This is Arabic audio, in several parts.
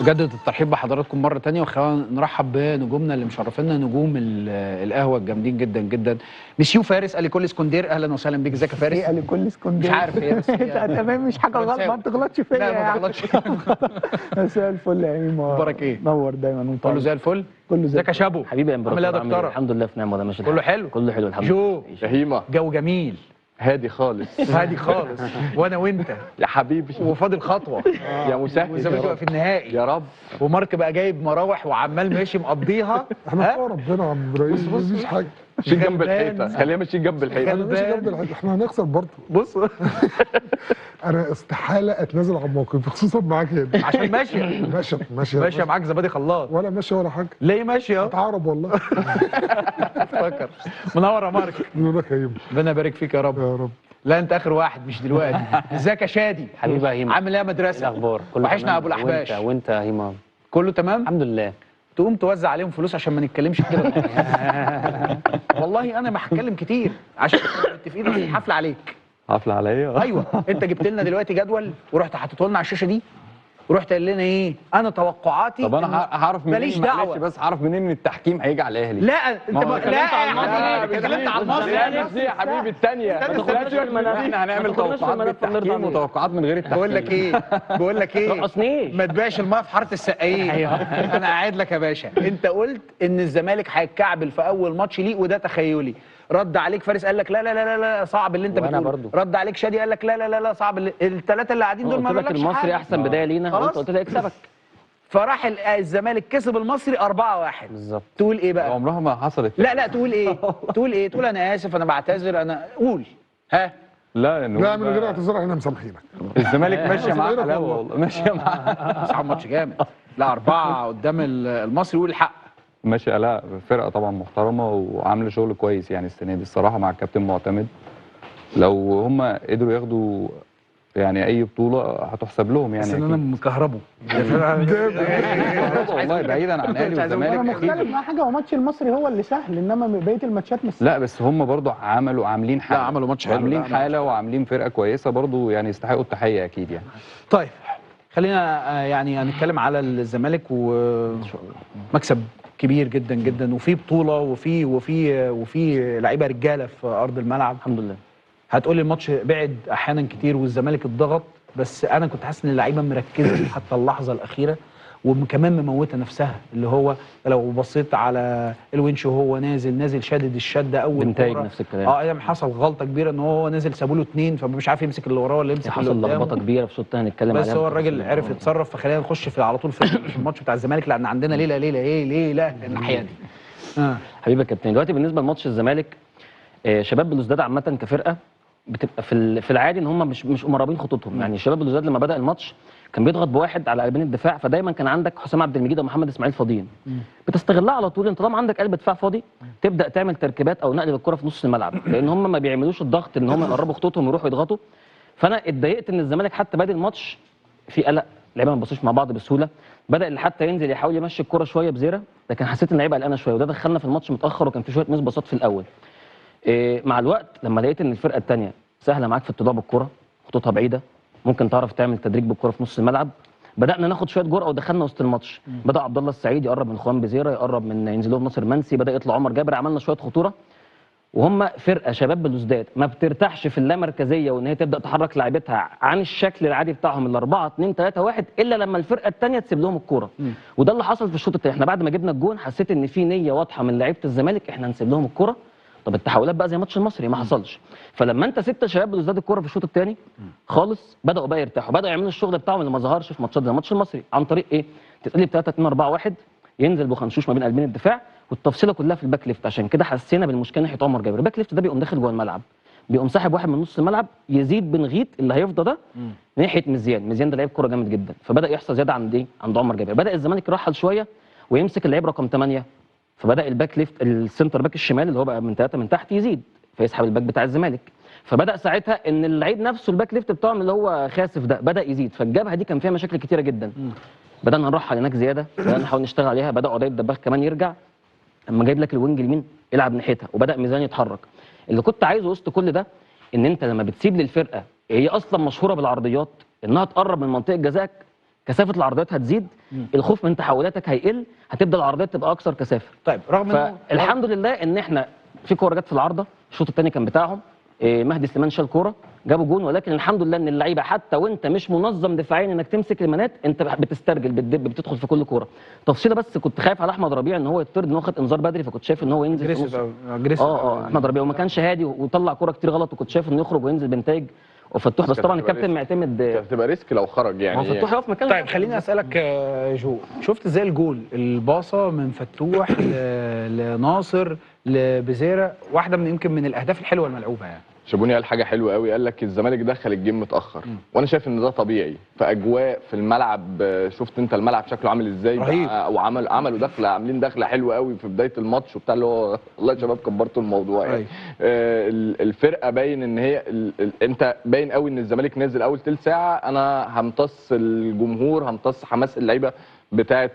أجدد الترحيب بحضراتكم مرة تانية، وخلينا نرحب بنجومنا اللي مشرفينا، نجوم القهوة الجامدين جدا جدا. مسيو فارس اليكول اسكندير، أهلا وسهلا بيك. ازيك يا فارس؟ ايه اليكول اسكندير؟ مش عارف ايه بس تمام، مش حاجة غلط، ما تغلطش فيا. لا ما تغلطش. مساء الفل يا ميمو، اخبارك ايه؟ نور دايما. كله زي الفل؟ كله زي ازيك يا شابو؟ حبيبي يا امبراطور، عامل ايه يا دكتوره؟ الحمد لله في نعمه، ده ماشي كله حلو؟ كله حلو الحمد لله. لله. شهيمة جو جميل هادي خالص. هادي خالص. وانا وانت يا حبيبي وفاضل خطوه يا مسهل والزمالك بقى في النهائي يا رب. ومارك بقى جايب مراوح وعمال ماشي مقضيها. احنا بتوع ربنا يا عم ابراهيم، مفيش حاجه. ماشيين جنب غلبان. الحيطة، خلينا ماشيين جنب الحيطة. انا ماشي جنب الحيط، احنا هنخسر برضه. بص انا استحاله اتنازل عن موقفي خصوصا معاك هنا. عشان ماشيه ماشيه معاك زبادي خلاط. ولا ماشيه ولا حاجه. ليه ماشيه؟ اتعرب والله. افتكر. منور يا مارك. نورك يا هيم. ربنا يبارك فيك يا رب. يا رب. لا انت اخر واحد مش دلوقتي. ازيك يا شادي؟ حبيبي يا هيما، عامل ايه يا ايه مدرسه؟ الاخبار؟ كله وحشنا تمام؟ يا ابو الاحباش. وانت يا هيما؟ كله تمام؟ الحمد لله. تقوم توزع عليهم فلوس عشان ما نتكلمش كتير. والله انا ما هتكلم كتير عشان متفقين ان الحفله عليك. حفلة عليا؟ ايوه انت جبت لنا دلوقتي جدول ورحت حاطته لنا على الشاشه دي، ورحت قايل لنا ايه؟ انا توقعاتي طب انا هعرف منين؟ ماليش معلش دعوه. بس هعرف منين ان التحكيم هيجي على الاهلي؟ لا انت ما هو لا اتكلمت على لا المصري. اتكلمت على المصري. لا دي يا حبيبي الثانية. احنا هنعمل توقعات بالتحكيم وتوقعات من غير التحكيم. بقول لك ايه؟ ترقصنيش. ما تبيعش الماء في حاره السقايين. انا قاعد لك يا باشا. انت قلت ان الزمالك هيتكعبل في اول ماتش ليه، وده تخيلي. رد عليك فارس قال لك لا لا لا لا صعب اللي انت وأنا بتقوله. برضو. رد عليك شادي قال لك لا لا لا لا صعب. الثلاثه اللي قاعدين دول ما قلت لك بيقولكش المصري حاجة. احسن بدايه لينا، خلاص. وانت قلت لي يكسبك. فراح الزمالك كسب المصري 4-1. بالظبط. تقول ايه بقى؟ عمرها ما حصلت. لا تقول ايه؟ تقول انا اسف، انا بعتذر، انا قول. ها؟ لا لا من غير اعتذار احنا مسامحينك. الزمالك ماشية معاه صغيرة حلاوة والله. والله، ماشية معاه. صعب ماتش جامد. لا 4 قدام المصري، يقول الحق. ماشية. لا فرقة طبعا محترمة وعاملة شغل كويس يعني السنة دي الصراحة مع الكابتن معتمد. لو هم قدروا ياخدوا يعني اي بطولة هتحسب لهم يعني. بس ان انا مكهربه. والله بعيدا عن اهلي انا والزمالك مختلف اكيد. مع حاجه، هو ماتش المصري هو اللي سهل، انما بقيه الماتشات مش سهل. لا بس هم برضو عاملين حالة. لا عملوا ماتش حلو. عاملين لا، لا. حالة وعاملين فرقة كويسة برضو يعني يستحقوا التحية اكيد يعني. طيب خلينا يعني هنتكلم على الزمالك ومكسب كبير جدا جدا، وفي بطوله وفي لعيبه رجاله في ارض الملعب. الحمد لله. هتقولي الماتش بعد احيانا كتير والزمالك اتضغط، بس انا كنت حاسس ان اللعيبه مركزه حتى اللحظه الاخيره، وكمان مموته نفسها. اللي هو لو بصيت على الونش وهو نازل شادد الشده اول بنتايج كورة. نفس الكلام. ايام حصل غلطه كبيره ان هو نزل سابوا له 2، فمش عارف يمسك اللي وراه ولا يمسك اللي حصل قدامه. لخبطه كبيره في الشوط الثاني هنتكلم عليها. بس هو الراجل عرف يتصرف. فخلينا نخش في على طول في الماتش بتاع الزمالك، لان عندنا ليله الناحيه دي. حبيبي يا كابتن، دلوقتي بالنسبه لماتش الزمالك، شباب بلوزداد عامه كفرقه بتبقى في العادي ان هم مش مقربين خطوطهم. يعني شباب بلوزداد لما بدا الماتش كان بيضغط بواحد على قلبين الدفاع، فدايما كان عندك حسام عبد المجيد ومحمد اسماعيل فاضيين. بتستغلها على طول. انت طالما عندك قلب دفاع فاضي تبدا تعمل تركيبات او نقل بالكره في نص الملعب، لان هم ما بيعملوش الضغط ان هم يقربوا خطوطهم ويروحوا يضغطوا. فانا اتضايقت ان الزمالك حتى بادئ الماتش في قلق، اللعيبه ما بصوش مع بعض بسهوله. بدا حتى ينزل يحاول يمشي الكره شويه بزيره، لكن حسيت ان اللعيبه قلقانه شويه، وده دخلنا في الماتش متاخر وكان في شويه مس باصات في الاول. مع الوقت لما لقيت ان الفرقه الثانيه سهله معاك في الطلوع بالكره، خطوطها بعيده، ممكن تعرف تعمل تدريج بالكره في نص الملعب، بدانا ناخد شويه جرأه ودخلنا وسط الماتش. بدا عبد الله السعيد يقرب من خوان بزيره، يقرب من ينزلوا ناصر منسي، بدا يطلع عمر جابر، عملنا شويه خطوره. وهم فرقه شباب بلوزداد ما بترتاحش في اللامركزيه وان هي تبدا تحرك لاعبتها عن الشكل العادي بتاعهم ال 4-2-3-1 الا لما الفرقه الثانيه تسيب لهم الكوره. وده اللي حصل في الشوط الثاني. احنا بعد ما جبنا الجون حسيت ان في نيه واضحه من لعيبه الزمالك، احنا هنسيب لهم الكوره. طب التحولات بقى زي ماتش المصري ما حصلش. فلما انت سبت شباب بلوزداد الكوره في الشوط الثاني خالص، بداوا بقى يرتاحوا، بداوا يعملوا الشغل بتاعهم اللي ما ظهرش في ماتشات زي ماتش المصري. عن طريق ايه؟ تتقلب 3-2-4-1، ينزل بخنشوش ما بين قلبين الدفاع، والتفصيله كلها في الباك ليفت. عشان كده حسينا بالمشكله ناحيه عمر جابر. الباك ليفت ده بيقوم داخل جوه الملعب، بيقوم ساحب واحد من نص الملعب، يزيد بن غيط اللي هيفضى ده ناحيه مزيان ده لعيب كوره جامد جدا. فبدا يحصل زياده عند عمر جابر. بدا الزمالك يرحل شويه ويمسك اللعيب رقم 8، فبدا الباك ليفت السنتر باك الشمال اللي هو بقى من 3 من تحت يزيد فيسحب الباك بتاع الزمالك. فبدا ساعتها ان اللعيب نفسه الباك ليفت بتاعهم اللي هو خاسف ده بدا يزيد، فالجبهه دي كان فيها مشاكل كتيره جدا. بدانا نرحل هناك زياده، بدانا نحاول نشتغل عليها. بدا عدي الدباغ كمان يرجع، اما جايب لك الوينج اليمين العب ناحيتها، وبدا ميزان يتحرك. اللي كنت عايزه وسط كل ده ان انت لما بتسيب للفرقه هي اصلا مشهوره بالعرضيات، انها تقرب من منطقه جزائك، كثافه العرضيات هتزيد، الخوف من تحولاتك هيقل، هتبدا العرضيات تبقى اكثر كثافه. طيب رغم انه فالحمد لله ان احنا في كوره جت في العارضه، الشوط الثاني كان بتاعهم، مهدي سليمان شال كوره جابوا جون، ولكن الحمد لله ان اللعيبه حتى وانت مش منظم دفاعيا انك تمسك المنات، انت بتسترجل بتدب بتدخل في كل كوره. تفصيله بس كنت خايف على احمد ربيع ان هو يطرد، ان هو خد انذار بدري، فكنت شايف ان هو ينزل في نص. اجريسيف احمد ربيع وما كانش هادي وطلع كوره كتير غلط، وكنت شايف انه يخرج وينزل بنتائج وفتوح، بس طبعا الكابتن معتمد كانت هتبقى ريسك لو خرج ما هو يعني. فتوح يقف مكانه. طيب خليني اسالك جو، شفت ازاي الجول الباصه من فتوح لناصر لبزيره، واحده من يمكن من الاهداف الحلوه الملعوبه يعني. شابوني قال حاجه حلوه قوي، قال لك الزمالك دخل الجيم متاخر، وانا شايف ان ده طبيعي في اجواء في الملعب. شفت انت الملعب شكله عامل ازاي رهيب. وعملوا دخله، عاملين دخله حلوه قوي في بدايه الماتش وبتاع، اللي هو والله يا شباب كبرتوا الموضوع يعني. الفرقه باين ان هي انت باين قوي ان الزمالك نازل اول تلت ساعه انا همتص الجمهور، همتص حماس اللعيبه بتاعه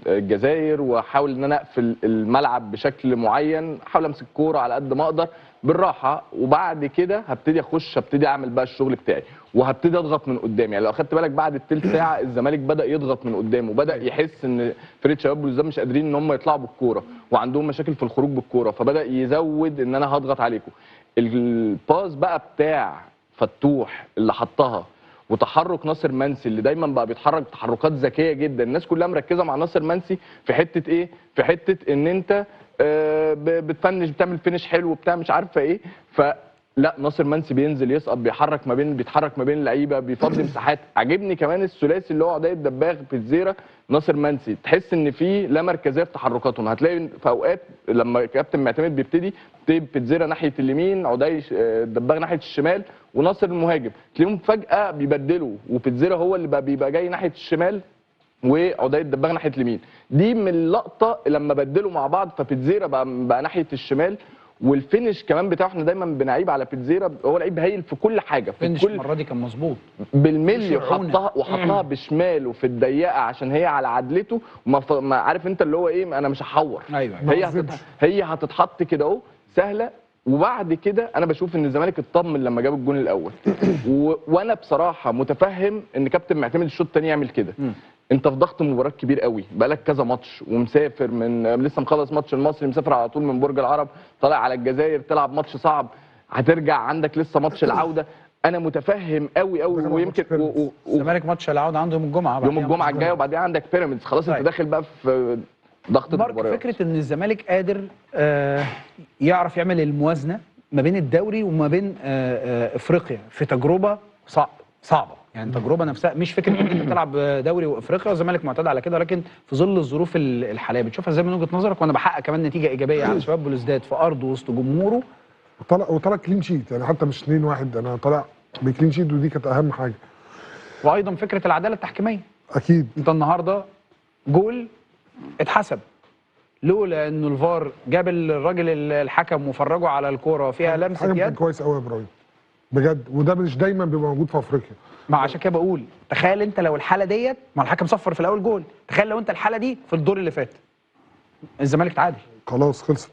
الجزائر، واحاول ان انا اقفل الملعب بشكل معين، احاول امسك كوره على قد ما اقدر بالراحه، وبعد كده هبتدي اعمل بقى الشغل بتاعي، وهبتدي اضغط من قدام. يعني لو اخدت بالك بعد الثلث ساعه الزمالك بدا يضغط من قدام، وبدا يحس ان فريق شباب بلوزداد مش قادرين ان هم يطلعوا بالكوره، وعندهم مشاكل في الخروج بالكوره، فبدا يزود ان انا هضغط عليكم. الباس بقى بتاع فتوح اللي حطها، وتحرك ناصر منسي اللي دايما بقى بيتحرك تحركات ذكيه جدا، الناس كلها مركزه مع ناصر منسي في حته ايه؟ في حته ان انت بتفنش، بتعمل فينش حلو بتاع مش عارفه ايه. فلا ناصر منسي بينزل يسقط، بيتحرك ما بين اللعيبه، بيفضي مساحات. عاجبني كمان الثلاثي اللي هو عدي الدباغ في الزيره ناصر منسي، تحس ان في لا مركزيه في تحركاتهم. هتلاقي في اوقات لما الكابتن معتمد بيبتدي بيتزيرة ناحيه اليمين، عدي الدباغ ناحيه الشمال، وناصر المهاجم، تلاقيهم فجاه بيبدلوا، وبيتزيرة هو اللي بيبقى جاي ناحيه الشمال وعدي الدباغ ناحيه اليمين. دي من اللقطه لما بدلوا مع بعض، فبيتزيرة بقى ناحيه الشمال. والفينش كمان بتاعه، احنا دايما بنعيب على بيتزيرة، هو لعيب هايل في كل حاجه، في فينش المره دي كان مظبوط بالملي، وحطها بشماله في الضيقه عشان هي على عدلته، وما عارف انت اللي هو ايه، انا مش هحور. ايوه هي هتتحط كده اهو سهله. وبعد كده انا بشوف ان الزمالك اطمن لما جاب الجون الاول، وانا بصراحه متفهم ان كابتن معتمد الشوط الثاني يعمل كده. انت في ضغط مباراه كبير قوي، بقالك كذا ماتش، ومسافر من لسه مخلص ماتش المصري، مسافر على طول من برج العرب، طالع على الجزائر تلعب ماتش صعب، هترجع عندك لسه ماتش العوده. انا متفهم قوي قوي. ويمكن الزمالك ماتش العوده عنده يوم الجمعه الجايه، وبعدين عندك بيراميدز، خلاص انت داخل بقى في ضغط المباراه. فكره ان الزمالك قادر يعرف يعمل الموازنه ما بين الدوري وما بين افريقيا في تجربه صعبه يعني. التجربه نفسها مش فكره ان انت بتلعب دوري وافريقيا، والزمالك معتاد على كده، ولكن في ظل الظروف الحاليه بتشوفها ازاي من وجهه نظرك؟ وانا بحقق كمان نتيجه ايجابيه على شباب بلوزداد في ارضه وسط جمهوره، وطلع كلين شيت، يعني حتى مش 2-1، انا طالع بكلين شيت، ودي كانت اهم حاجه. وايضا فكره العداله التحكيميه. اكيد انت النهارده جول اتحسب لولا انه الفار جاب الراجل الحكم وفرجه على الكوره فيها لمسه يد. كان كويس قوي يا ابراهيم بجد، وده مش دايما بيبقى موجود في افريقيا. ما عشان كده بقول تخيل انت لو الحاله ديت، ما الحكم صفر في الاول جول، تخيل لو انت الحاله دي في الدور اللي فات الزمالك تعادل، خلاص خلصت.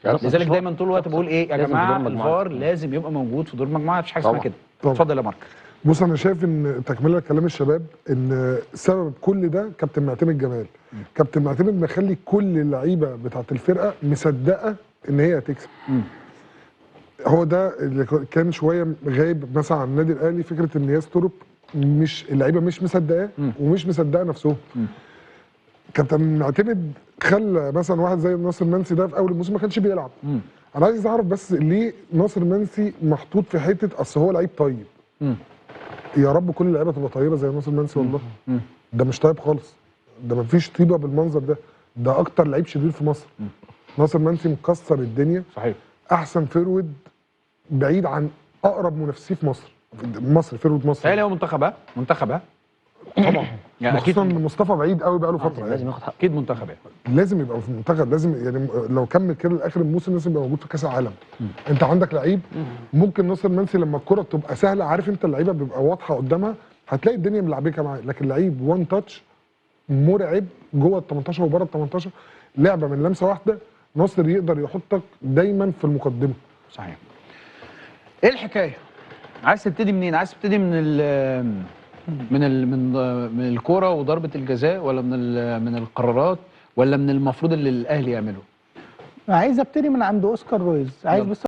لذلك دايما طول الوقت بقول ايه يا جماعه، الفار لازم يبقى موجود في دور المجموعه، مفيش حاجه اسمها كده. اتفضل يا مارك. بص انا شايف ان تكمله كلام الشباب، ان سبب كل ده كابتن معتمد جمال. كابتن معتمد مخلي كل اللعيبه بتاعت الفرقه مصدقه ان هي هتكسب. هو ده اللي كان شويه غايب مثلا عن النادي الاهلي، فكره ان ياس توروب مش اللعيبه مش مصدقاه ومش مصدقه نفسهم. كابتن معتمد خلى مثلا واحد زي ناصر منسي ده في اول الموسم ما كانش بيلعب. انا عايز اعرف بس ليه ناصر منسي محطوط في حته اصل هو لعيب طيب. يا رب كل اللعيبه تبقى طيبه زي ناصر منسي والله. ده مش طيب خالص، ده مفيش طيبه بالمنظر ده اكتر لعيب شرير في مصر. ناصر منسي مكسر الدنيا، صحيح، احسن فيرود بعيد عن اقرب منافسيه في مصر فيرود مصر. هل هو منتخب طبعا يعني اكيد خصوصا مصطفى بعيد قوي بقى له فتره، لازم ياخد حقه، اكيد منتخب يعني. لازم يبقى في المنتخب، لازم يعني لو كمل كده لاخر الموسم لازم يبقى موجود في كاس العالم. انت عندك لعيب ممكن ناصر منسي لما الكره تبقى سهله، عارف انت اللعيبه بيبقى واضحه قدامها، هتلاقي الدنيا ملعبكه معاه، لكن لعيب وان تاتش مرعب جوه ال 18 وبره ال 18، لعبه من لمسه واحده ناصر يقدر يحطك دايما في المقدمه. صحيح. ايه الحكايه؟ عايز تبتدي منين؟ عايز تبتدي من الكوره وضربه الجزاء، ولا من القرارات، ولا من المفروض اللي الاهلي يعمله؟ عايز ابتدي من عند اوسكار رويز، عايز يلا. بس